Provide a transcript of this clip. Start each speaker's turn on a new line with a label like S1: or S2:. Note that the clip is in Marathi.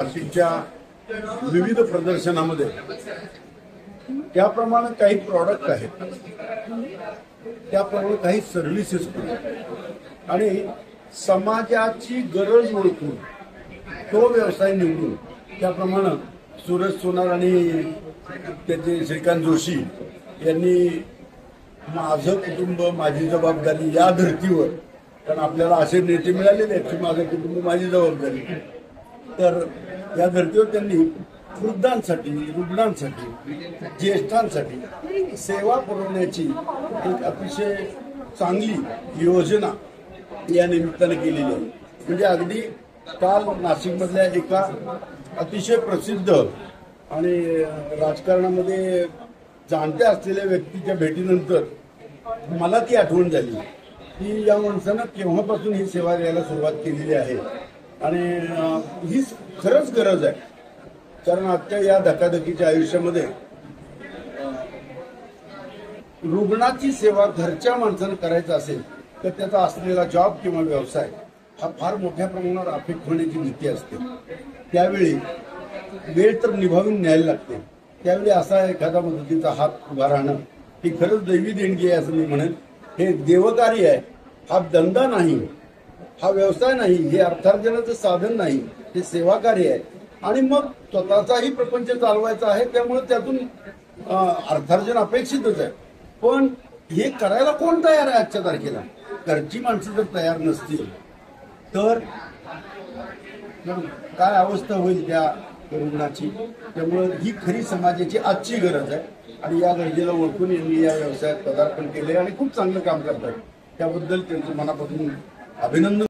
S1: नाशिकच्या विविध प्रदर्शनामध्ये त्याप्रमाणे काही प्रॉडक्ट आहेत, त्याप्रमाणे काही सर्व्हिसेस पण आहेत आणि समाजाची गरज ओळखून तो व्यवसाय निवडून त्याप्रमाणे सूरज सोनार आणि त्याचे श्रीकांत जोशी यांनी माझं कुटुंब माझी जबाबदारी या धर्तीवर, कारण आपल्याला असे नेते मिळालेले आहेत की माझं कुटुंब माझी जबाबदारी, तर या धर्तीवर त्यांनी वृद्धांसाठी, रुग्णांसाठी, ज्येष्ठांसाठी सेवा पुरवण्याची एक अतिशय चांगली योजना या निमित्ताने केलेली आहे। म्हणजे अगदी काल नाशिकमधल्या एका अतिशय प्रसिद्ध आणि राजकारणामध्ये जाणत्या असलेल्या व्यक्तीच्या भेटीनंतर मला ती आठवण झाली की या माणसानं केव्हापासून ही सेवा द्यायला सुरुवात केलेली आहे आणि ही खरंच गरज आहे। कारण आजच्या या धकाधकीच्या आयुष्यामध्ये रुग्णाची सेवा घरच्या माणसानं करायचं असेल तर त्याचा असलेला जॉब किंवा व्यवसाय हा फार मोठ्या प्रमाणावर अफेक्ट होण्याची भीती असते। त्यावेळी वेळ तर निभावून न्यायला लागते। त्यावेळी असा एखादा मदतीचा हात उभा राहणं ही खरंच दैवी देणगी आहे असं मी म्हणेन। हे देवकार्य आहे, हा धंदा नाही, हा व्यवसाय नाही, हे अर्थार्जनाचं साधन नाही, हे सेवा कार्य आहे आणि मग स्वतःचाही प्रपंच चालवायचा आहे, त्यामुळे त्यातून अर्थार्जन अपेक्षितच आहे। पण हे करायला कोण तयार आहे आजच्या तारखेला? घरची माणसं जर तयार नसतील तर काय अवस्था होईल त्या रुग्णाची? त्यामुळे ही खरी समाजाची आजची गरज आहे आणि या गरजेला ओळखून यांनी या व्यवसायात पदार्पण केले आणि खूप चांगलं काम करतात। त्याबद्दल त्यांचं मनापासून अभिनंदन।